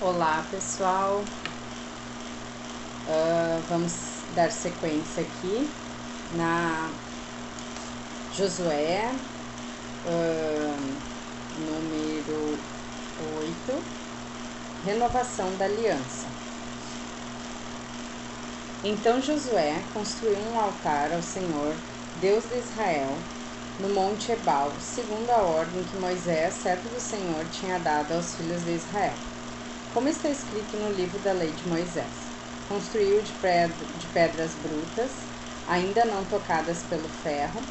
Olá pessoal, vamos dar sequência aqui na Josué, número 8, renovação da aliança. Então Josué construiu um altar ao Senhor, Deus de Israel, no monte Ebal, segundo a ordem que Moisés, servo do Senhor, tinha dado aos filhos de Israel. Como está escrito no livro da lei de Moisés, construiu de pedras brutas, ainda não tocadas pelo ferro,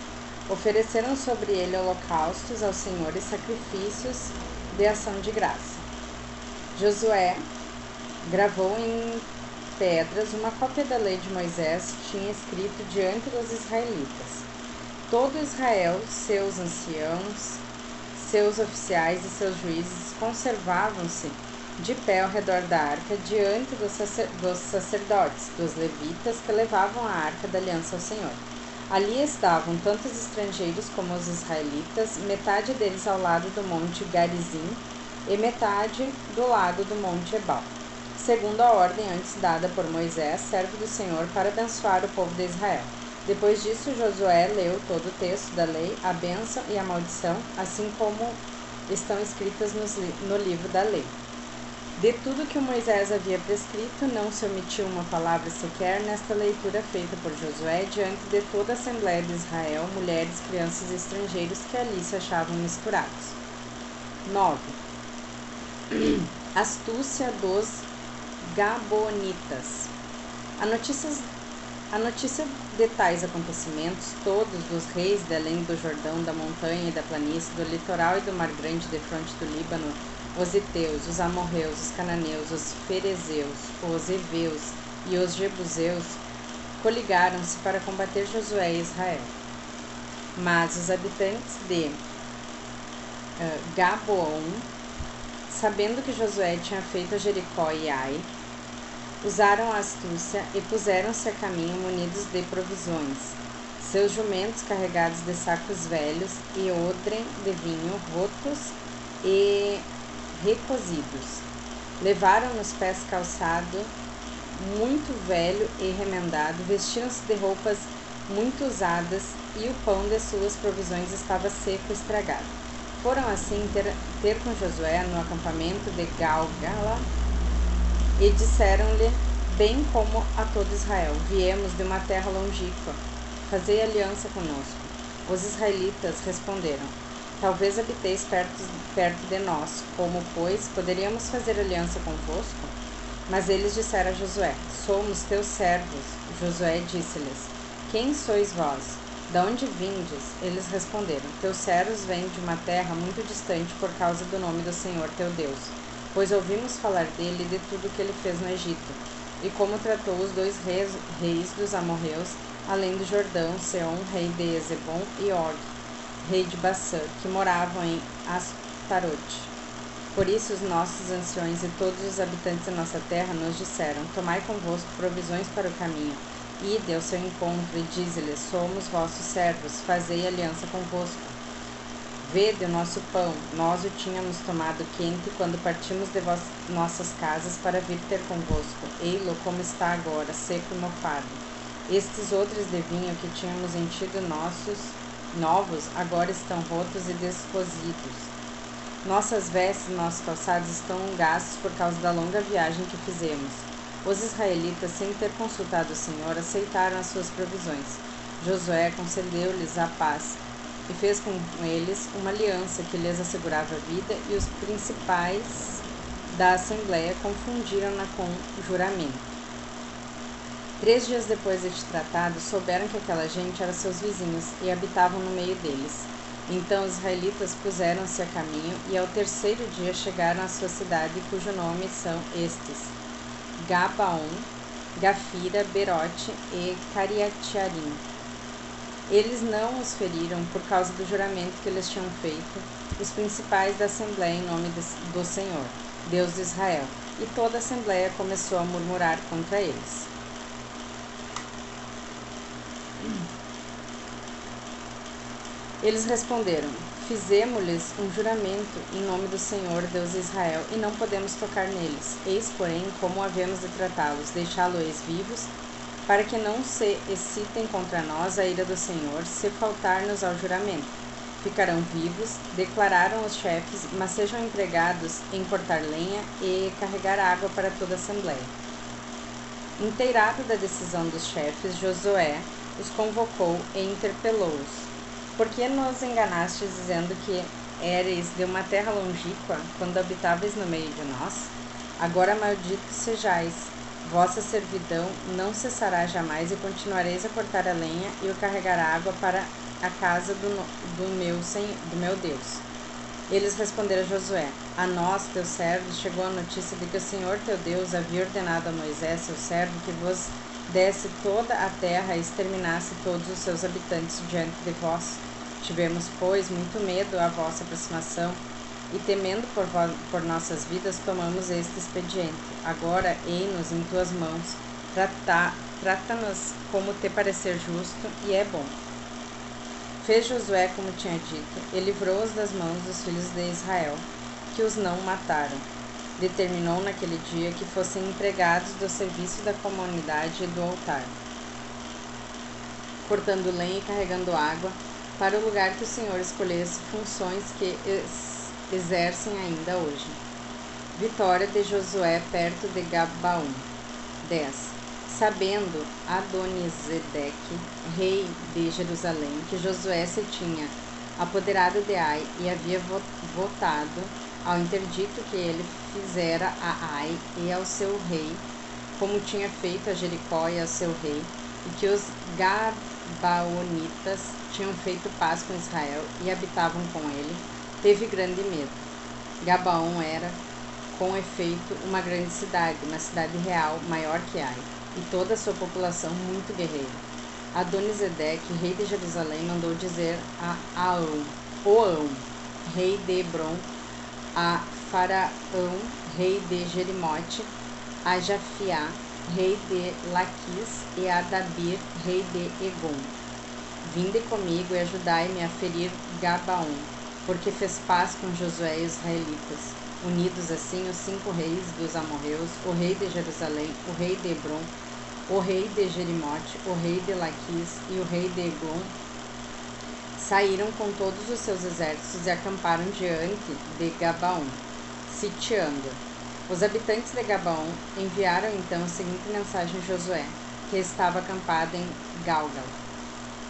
ofereceram sobre ele holocaustos ao Senhor e sacrifícios de ação de graça. Josué gravou em pedras uma cópia da lei de Moisés que tinha escrito diante dos israelitas. Todo Israel, seus anciãos, seus oficiais e seus juízes conservavam-se de pé ao redor da arca, diante dos sacerdotes, dos levitas, que levavam a arca da aliança ao Senhor. Ali estavam tanto os estrangeiros como os israelitas, metade deles ao lado do monte Garizim e metade do lado do monte Ebal, segundo a ordem antes dada por Moisés, servo do Senhor, para abençoar o povo de Israel. Depois disso, Josué leu todo o texto da lei, a bênção e a maldição, assim como estão escritas no livro da lei. De tudo que Moisés havia prescrito, não se omitiu uma palavra sequer nesta leitura feita por Josué diante de toda a Assembleia de Israel, mulheres, crianças e estrangeiros que ali se achavam misturados. 9. Astúcia dos Gabonitas. A notícia de tais acontecimentos, todos dos reis de além do Jordão, da montanha e da planície, do litoral e do mar grande defronte do Líbano, os heteus, os amorreus, os cananeus, os ferezeus, os heveus e os jebuseus coligaram-se para combater Josué e Israel. Mas os habitantes de Gabaon, sabendo que Josué tinha feito a Jericó e Ai, usaram a astúcia e puseram-se a caminho munidos de provisões, seus jumentos carregados de sacos velhos e odrem de vinho rotos e recozidos. Levaram nos pés calçado muito velho e remendado, vestiram-se de roupas muito usadas e o pão de suas provisões estava seco e estragado. Foram assim ter com Josué no acampamento de Galgala e disseram-lhe, bem como a todo Israel: viemos de uma terra longínqua, fazei aliança conosco. Os israelitas responderam: talvez habiteis perto de nós, como, pois, poderíamos fazer aliança convosco? Mas eles disseram a Josué: somos teus servos. Josué disse-lhes: quem sois vós? De onde vindes? Eles responderam: teus servos vêm de uma terra muito distante por causa do nome do Senhor teu Deus, pois ouvimos falar dele e de tudo que ele fez no Egito, e como tratou os dois reis dos amorreus, além do Jordão, Seom, rei de Ezebom, e Og, rei de Bassã, que moravam em Astarote. Por isso os nossos anciões e todos os habitantes da nossa terra nos disseram: tomai convosco provisões para o caminho, ide ao seu encontro e dize-lhes: somos vossos servos, fazei aliança convosco. Vede o nosso pão, nós o tínhamos tomado quente quando partimos de nossas casas para vir ter convosco. Ei-lo como está agora, seco e mofado. Estes odres de vinho que tínhamos enchido novos, agora estão rotos e descosidos. Nossas vestes e nossos calçados estão gastos por causa da longa viagem que fizemos. Os israelitas, sem ter consultado o Senhor, aceitaram as suas provisões. Josué concedeu-lhes a paz e fez com eles uma aliança que lhes assegurava a vida, e os principais da Assembleia confundiram-na com juramento. 3 dias depois deste tratado, souberam que aquela gente era seus vizinhos e habitavam no meio deles. Então os israelitas puseram-se a caminho e ao terceiro dia chegaram à sua cidade, cujo nome são estes: Gabaon, Gafira, Berote e Cariatiarim. Eles não os feriram por causa do juramento que eles tinham feito, os principais da Assembleia, em nome do Senhor, Deus de Israel, e toda a Assembleia começou a murmurar contra eles. Eles responderam: Fizemo-lhes um juramento em nome do Senhor, Deus de Israel, e não podemos tocar neles. Eis, porém, como havemos de tratá-los, deixá-los vivos, para que não se excitem contra nós a ira do Senhor, se faltar-nos ao juramento. Ficarão vivos, declararam os chefes, mas sejam empregados em cortar lenha e carregar água para toda a assembleia. Inteirado da decisão dos chefes, Josué os convocou e interpelou-os. Por que nos enganastes dizendo que éreis de uma terra longínqua, quando habitáveis no meio de nós? Agora malditos sejais, vossa servidão não cessará jamais e continuareis a cortar a lenha e o carregar a água para a casa do meu Deus. Eles responderam a Josué: a nós, teus servos, chegou a notícia de que o Senhor teu Deus havia ordenado a Moisés, seu servo, que vos desse toda a terra e exterminasse todos os seus habitantes diante de vós. Tivemos, pois, muito medo à vossa aproximação, e temendo por nossas vidas, tomamos este expediente. Agora, ei-nos em tuas mãos, trata-nos como te parecer justo e é bom. Fez Josué como tinha dito, e livrou-os das mãos dos filhos de Israel, que os não mataram. Determinou naquele dia que fossem empregados do serviço da comunidade e do altar, cortando lenha e carregando água, para o lugar que o Senhor escolhesse, funções que exercem ainda hoje. Vitória de Josué perto de Gabaon. 10. Sabendo Adonisedeque, rei de Jerusalém, que Josué se tinha apoderado de Ai e havia votado ao interdito que ele fizera a Ai e ao seu rei, como tinha feito a Jericó e ao seu rei, e que os Gabaonitas tinham feito paz com Israel e habitavam com ele, teve grande medo. Gabaon era, com efeito, uma grande cidade, uma cidade real, maior que Ai, e toda a sua população muito guerreira. Adonisedeque, rei de Jerusalém, mandou dizer a Oão, rei de Hebron, a Faraão, rei de Jerimote, a Jafiá, rei de Laquis, e a Dabir, rei de Egon: vinde comigo e ajudai-me a ferir Gabaon, porque fez paz com Josué e os israelitas. Unidos assim os 5 reis dos amorreus, o rei de Jerusalém, o rei de Hebron, o rei de Jerimote, o rei de Laquis e o rei de Eglon, saíram com todos os seus exércitos e acamparam diante de Gabaon, sitiando. Os habitantes de Gabaon enviaram então a seguinte mensagem a Josué, que estava acampado em Gálgala: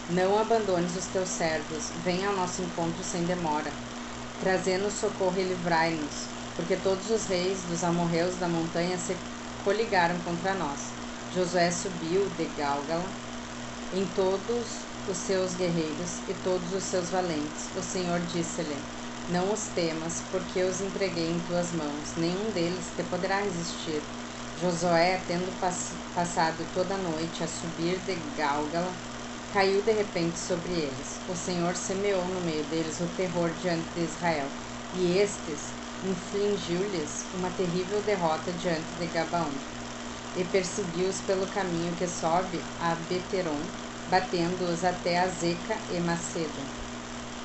não abandones os teus servos, venha ao nosso encontro sem demora, trazendo socorro e livrai-nos, porque todos os reis dos amorreus da montanha se coligaram contra nós. Josué subiu de Gálgala em todos os seus guerreiros e todos os seus valentes. O Senhor disse-lhe: não os temas, porque os entreguei em tuas mãos, nenhum deles te poderá resistir. Josué, tendo passado toda a noite a subir de Gálgala, caiu de repente sobre eles. O Senhor semeou no meio deles o terror diante de Israel, e estes infligiu-lhes uma terrível derrota diante de Gabaon, e perseguiu-os pelo caminho que sobe a Beteron, batendo-os até Azeca e Maceda.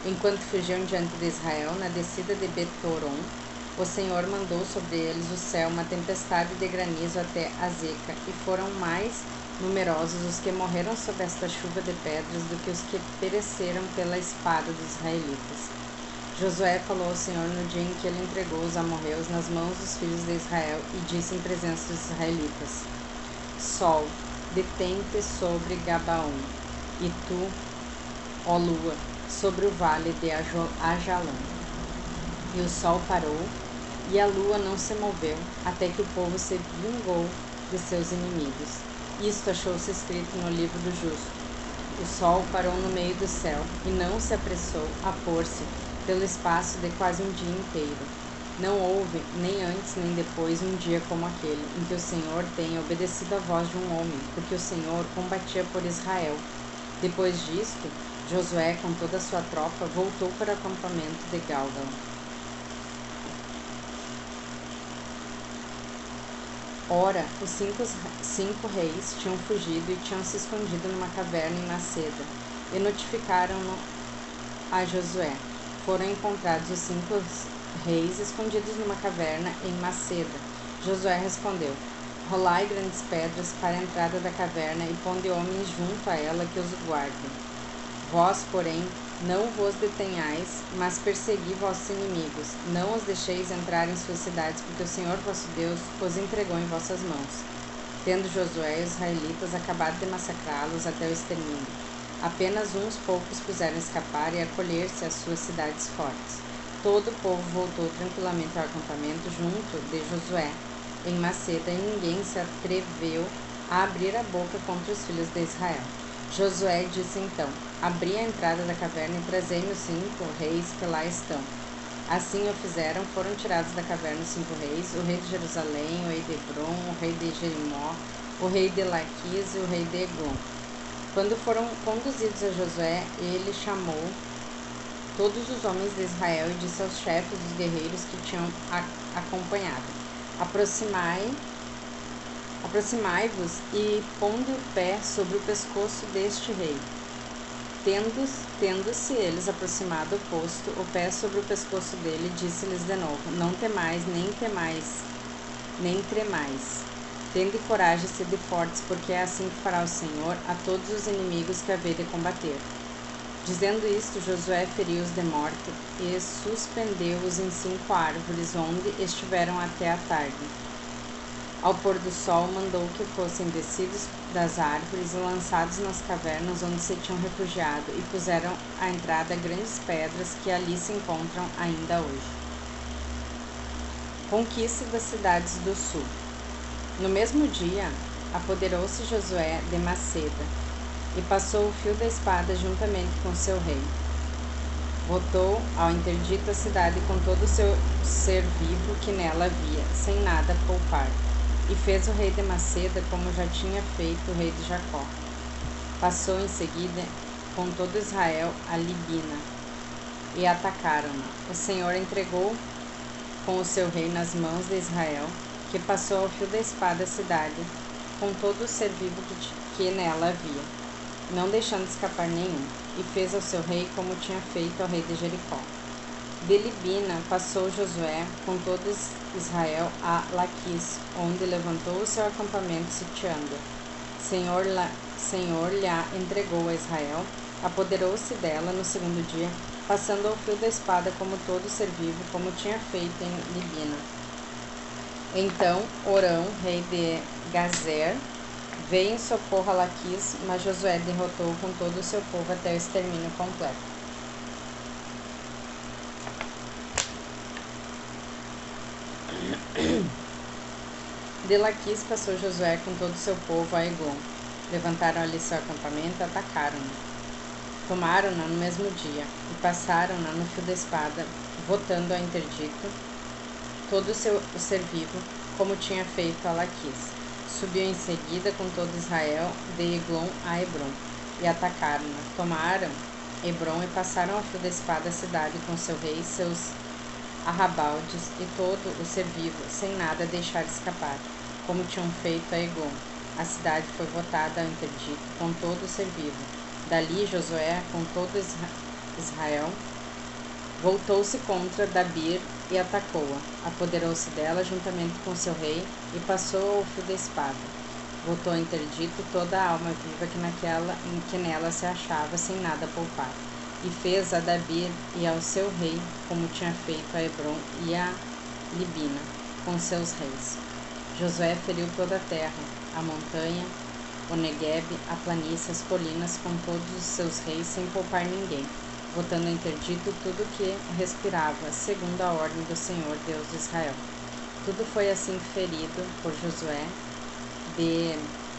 Enquanto fugiam diante de Israel, na descida de Betoron, o Senhor mandou sobre eles o céu uma tempestade de granizo até Azeca, e foram mais numerosos os que morreram sob esta chuva de pedras do que os que pereceram pela espada dos israelitas. Josué falou ao Senhor no dia em que ele entregou os amorreus nas mãos dos filhos de Israel e disse em presença dos israelitas: Sol, detente sobre Gabaon, e tu, ó lua, sobre o vale de Ajalon. E o sol parou, e a lua não se moveu, até que o povo se vingou de seus inimigos. Isto achou-se escrito no livro do justo. O sol parou no meio do céu, e não se apressou a pôr-se pelo espaço de quase um dia inteiro. Não houve, nem antes nem depois, um dia como aquele, em que o Senhor tenha obedecido à voz de um homem, porque o Senhor combatia por Israel. Depois disto, Josué, com toda a sua tropa, voltou para o acampamento de Gálgala. Ora, os cinco reis tinham fugido e tinham se escondido numa caverna em Maceda, e notificaram-no a Josué. foram encontrados os 5 reis escondidos numa caverna em Maceda. Josué respondeu: rolai grandes pedras para a entrada da caverna e ponde homens junto a ela que os guardem. Vós, porém, não vos detenhais, mas persegui vossos inimigos. Não os deixeis entrar em suas cidades, porque o Senhor vosso Deus os entregou em vossas mãos. Tendo Josué e os israelitas acabado de massacrá-los até o extermínio, apenas uns poucos puderam escapar e acolher-se às suas cidades fortes. Todo o povo voltou tranquilamente ao acampamento junto de Josué, em Maceda, e ninguém se atreveu a abrir a boca contra os filhos de Israel. Josué disse então: abri a entrada da caverna e trazei-me os 5 reis que lá estão. Assim o fizeram, foram tirados da caverna os 5 reis, o rei de Jerusalém, o rei de Hebron, o rei de Jerimó, o rei de Laquis e o rei de Eglon. Quando foram conduzidos a Josué, ele chamou todos os homens de Israel e disse aos chefes dos guerreiros que tinham acompanhado: aproximai-vos e ponde o pé sobre o pescoço deste rei. Tendo-se eles aproximado o posto, o pé sobre o pescoço dele, disse-lhes de novo: não temais, nem tremais. Tende coragem e sede fortes, porque é assim que fará o Senhor a todos os inimigos que haver de combater. Dizendo isto, Josué feriu-os de morte e suspendeu-os em 5 árvores, onde estiveram até a tarde. Ao pôr do sol, mandou que fossem descidos das árvores e lançados nas cavernas onde se tinham refugiado, e puseram à entrada grandes pedras que ali se encontram ainda hoje. Conquista das cidades do sul. No mesmo dia, apoderou-se Josué de Maceda, e passou o fio da espada juntamente com seu rei. Botou ao interdito a cidade com todo o seu ser vivo que nela havia, sem nada poupar. E fez o rei de Maceda como já tinha feito o rei de Jacó. Passou em seguida com todo Israel a Libina, e atacaram-na. O Senhor entregou com o seu rei nas mãos de Israel, que passou ao fio da espada a cidade, com todo o ser vivo que nela havia, não deixando escapar nenhum, e fez ao seu rei como tinha feito ao rei de Jericó. De Libina passou Josué com todo Israel a Laquis, onde levantou o seu acampamento sitiando. Senhor lhe entregou a Israel, apoderou-se dela no segundo dia, passando ao fio da espada como todo ser vivo, como tinha feito em Libina. Então Orão, rei de Gazer, veio em socorro a Laquis, mas Josué derrotou com todo o seu povo até o extermínio completo. De Laquis passou Josué com todo o seu povo a Eglon. Levantaram ali seu acampamento e atacaram-na. Tomaram-na no mesmo dia e passaram-na no fio da espada, botando a interdito todo o ser vivo, como tinha feito a Laquis. Subiu em seguida com todo Israel de Eglon a Hebron e atacaram-na. Tomaram Hebron e passaram ao fio da espada a cidade com seu rei, seus arrabaldes e todo o ser vivo, sem nada deixar escapar, como tinham feito a Eglon. A cidade foi botada ao interdito, com todo o ser vivo. Dali Josué, com todo Israel, voltou-se contra Dabir e atacou-a. Apoderou-se dela juntamente com seu rei e passou ao fio da espada. Botou interdito toda a alma viva que nela se achava, sem nada poupar. E fez a Dabir e ao seu rei, como tinha feito a Hebron e a Libina, com seus reis. Josué feriu toda a terra, a montanha, o Negueb, a planície, as colinas, com todos os seus reis, sem poupar ninguém, botando interdito tudo que respirava, segundo a ordem do Senhor, Deus de Israel. Tudo foi assim ferido por Josué, de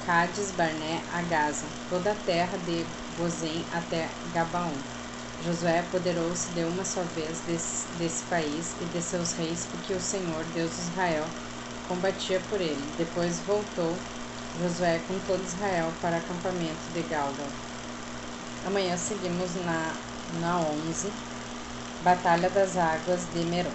Cádiz Barné a Gaza, toda a terra de Gozém até Gabaon. Josué apoderou-se de uma só vez desse país e de seus reis, porque o Senhor, Deus de Israel, combatia por ele. Depois voltou Josué com todo Israel para o acampamento de Galgal. Amanhã seguimos na 11, Batalha das Águas de Merom.